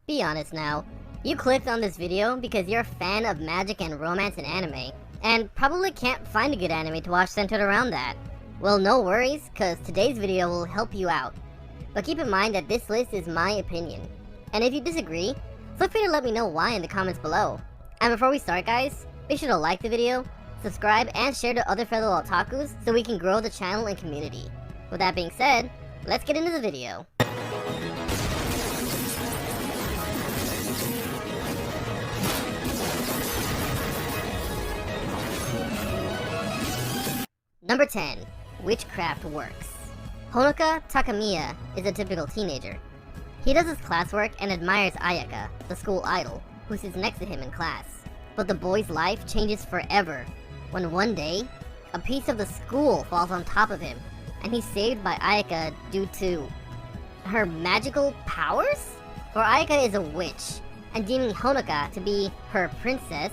Be honest now. You clicked on this video because you're a fan of magic and romance in anime, and probably can't find a good anime to watch centered around that. Well, no worries, cause today's video will help you out. But keep in mind that this list is my opinion, and if you disagree, feel free to let me know why in the comments below. And before we start guys, be sure to like the video, subscribe, and share to other fellow otakus so we can grow the channel and community. With that being said, let's get into the video. Number 10. Witchcraft Works. Honoka Takamiya is a typical teenager. He does his classwork and admires Ayaka, the school idol, who sits next to him in class. But the boy's life changes forever when one day, a piece of the school falls on top of him, and he's saved by Ayaka due to her magical powers? For Ayaka is a witch, and deeming Honoka to be her princess,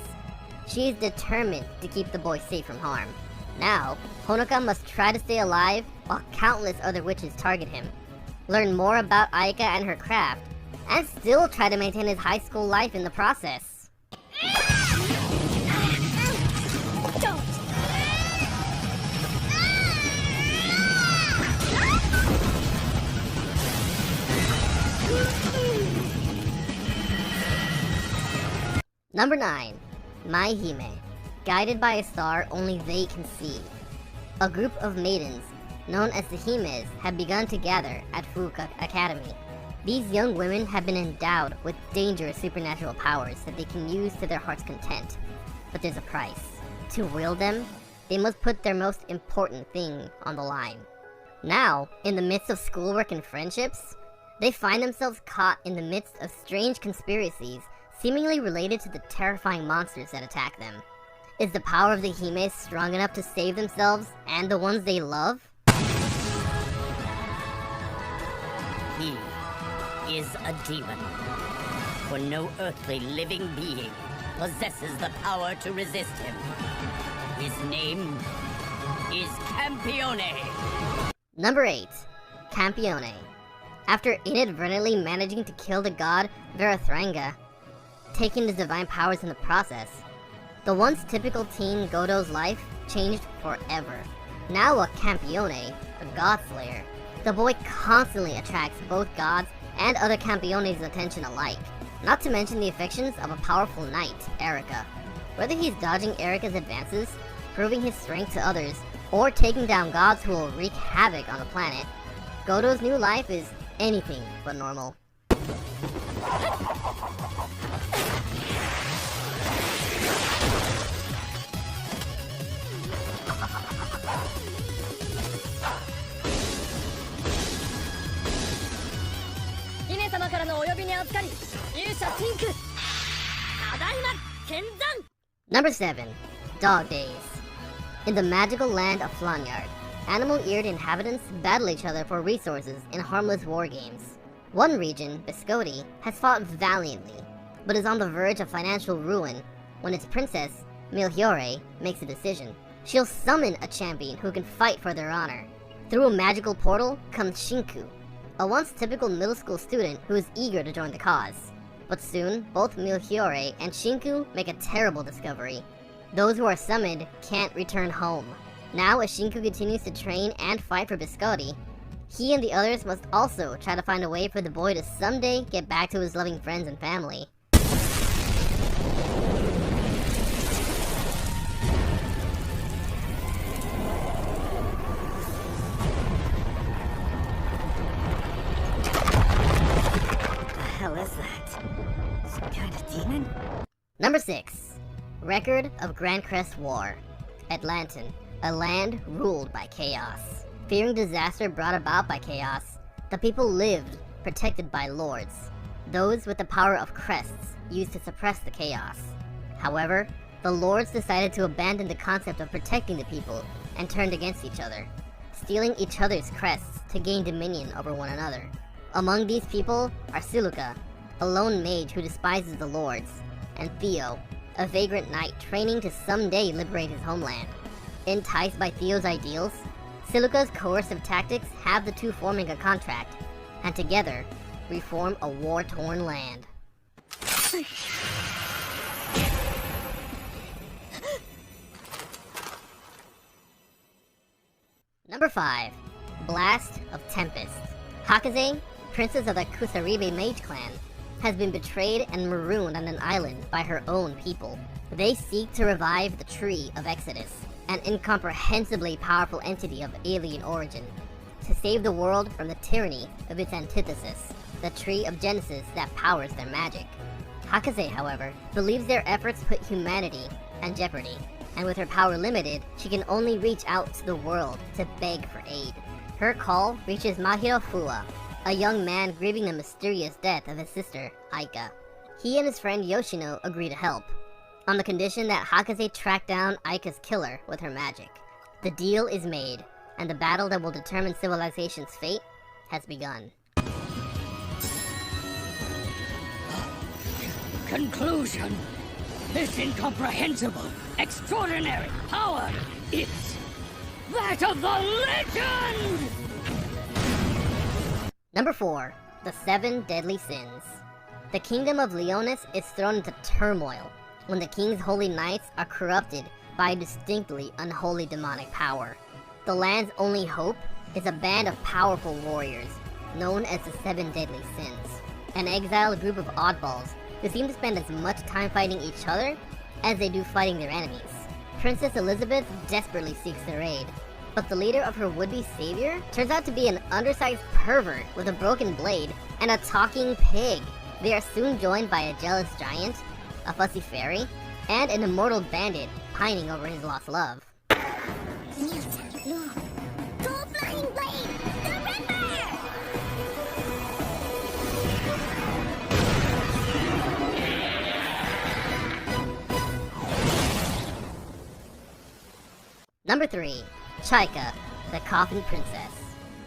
she is determined to keep the boy safe from harm. Now, Honoka must try to stay alive while countless other witches target him, learn more about Ayaka and her craft, and still try to maintain his high school life in the process. Don't! Number 9. My-Hime. Guided by a star only they can see. A group of maidens, known as the Himes, have begun to gather at Fuuka Academy. These young women have been endowed with dangerous supernatural powers that they can use to their heart's content. But there's a price. To wield them, they must put their most important thing on the line. Now, in the midst of schoolwork and friendships, they find themselves caught in the midst of strange conspiracies seemingly related to the terrifying monsters that attack them. Is the power of the Himes strong enough to save themselves and the ones they love? He is a demon, for no earthly living being possesses the power to resist him. His name is Campione. Number 8. Campione. After inadvertently managing to kill the god Verathranga, taking his divine powers in the process, the once typical teen Godo's life changed forever. Now a Campione, a god slayer, the boy constantly attracts both gods and other Campione's attention alike, not to mention the affections of a powerful knight, Erika. Whether he's dodging Erika's advances, proving his strength to others, or taking down gods who will wreak havoc on the planet, Godo's new life is anything but normal. Number 7. Dog Days. In the magical land of Flanyard, animal-eared inhabitants battle each other for resources in harmless war games. One region, Biscotti, has fought valiantly, but is on the verge of financial ruin when its princess, Melchiorre, makes a decision. She'll summon a champion who can fight for their honor. Through a magical portal comes Shinku, a once typical middle school student who is eager to join the cause. But soon, both Melchiorre and Shinku make a terrible discovery. Those who are summoned can't return home. Now, as Shinku continues to train and fight for Biscotti, he and the others must also try to find a way for the boy to someday get back to his loving friends and family. Hell is that? Some kind of demon? Number 6. Record of Grancrest War. Atlanton, a land ruled by chaos. Fearing disaster brought about by chaos, the people lived protected by lords, those with the power of crests used to suppress the chaos. However, the lords decided to abandon the concept of protecting the people and turned against each other, stealing each other's crests to gain dominion over one another. Among these people are Siluka, a lone mage who despises the lords, and Theo, a vagrant knight training to someday liberate his homeland. Enticed by Theo's ideals, Siluka's coercive tactics have the two forming a contract, and together reform a war-torn land. Number 5. Blast of Tempest. Hakaze, princess of the Kusaribe mage clan, has been betrayed and marooned on an island by her own people. They seek to revive the Tree of Exodus, an incomprehensibly powerful entity of alien origin, to save the world from the tyranny of its antithesis, the Tree of Genesis that powers their magic. Hakaze, however, believes their efforts put humanity in jeopardy, and with her power limited, she can only reach out to the world to beg for aid. Her call reaches Mahiro Fua, a young man grieving the mysterious death of his sister, Aika. He and his friend Yoshino agree to help, on the condition that Hakaze track down Aika's killer with her magic. The deal is made, and the battle that will determine civilization's fate has begun. Conclusion. This incomprehensible, extraordinary power is that of the legend! Number 4. The 7 Deadly Sins. The kingdom of Leonis is thrown into turmoil when the king's holy knights are corrupted by a distinctly unholy demonic power. The land's only hope is a band of powerful warriors, known as the 7 Deadly Sins, an exiled group of oddballs who seem to spend as much time fighting each other as they do fighting their enemies. Princess Elizabeth desperately seeks their aid, but the leader of her would-be savior turns out to be an undersized pervert with a broken blade and a talking pig. They are soon joined by a jealous giant, a fussy fairy, and an immortal bandit pining over his lost love. Number 3. Chaika, the Coffin Princess.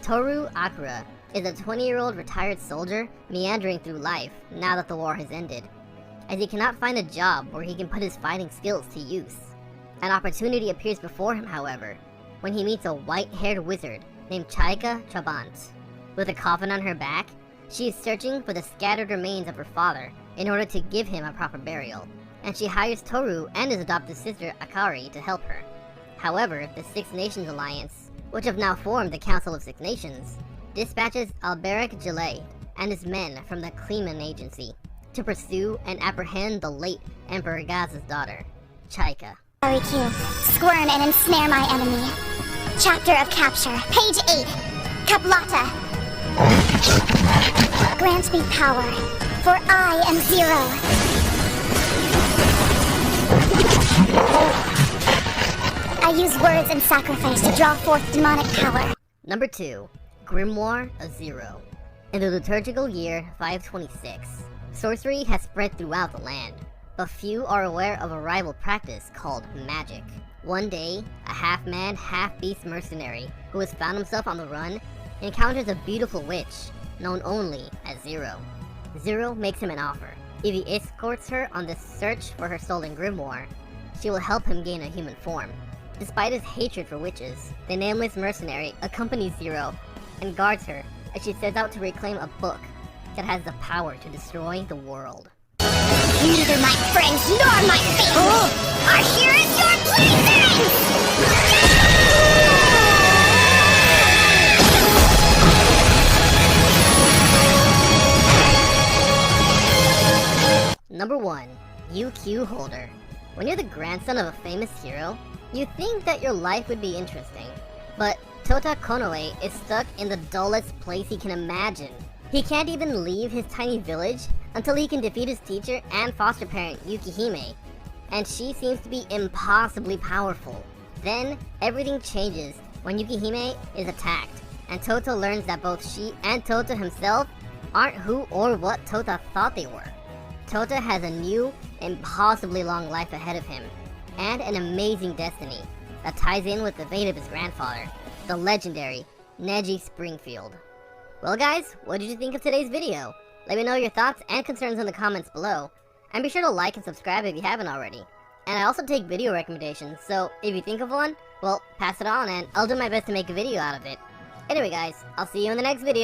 Toru Akira is a 20-year-old retired soldier meandering through life now that the war has ended, as he cannot find a job where he can put his fighting skills to use. An opportunity appears before him, however, when he meets a white-haired wizard named Chaika Trabant. With a coffin on her back, she is searching for the scattered remains of her father in order to give him a proper burial, and she hires Toru and his adopted sister Akari to help her. However, the Six Nations Alliance, which have now formed the Council of Six Nations, dispatches Alberic Gillet and his men from the Kleeman Agency to pursue and apprehend the late Emperor Gaz's daughter, Chaika. Q. Squirm and ensnare my enemy. Chapter of Capture, page 8. Kaplata. Grant me power, for I am Zero. I use words and sacrifice to draw forth demonic power. Number 2. Grimoire of Zero. In the liturgical year 526, sorcery has spread throughout the land, but few are aware of a rival practice called magic. One day, a half-man, half-beast mercenary who has found himself on the run encounters a beautiful witch known only as Zero. Zero makes him an offer. If he escorts her on this search for her stolen grimoire, she will help him gain a human form. Despite his hatred for witches, the nameless mercenary accompanies Zero and guards her as she sets out to reclaim a book that has the power to destroy the world. Neither my friends nor my family are here as your playthings! Number 1. UQ Holder. When you're the grandson of a famous hero, you think that your life would be interesting. But Tota Konoe is stuck in the dullest place he can imagine. He can't even leave his tiny village until he can defeat his teacher and foster parent Yukihime, and she seems to be impossibly powerful. Then, everything changes when Yukihime is attacked, and Tota learns that both she and Tota himself aren't who or what Tota thought they were. Tota has a new, impossibly long life ahead of him, and an amazing destiny that ties in with the fate of his grandfather, the legendary Neji Springfield. Well guys, what did you think of today's video? Let me know your thoughts and concerns in the comments below, and be sure to like and subscribe if you haven't already. And I also take video recommendations, so if you think of one, well, pass it on and I'll do my best to make a video out of it. Anyway guys, I'll see you in the next video.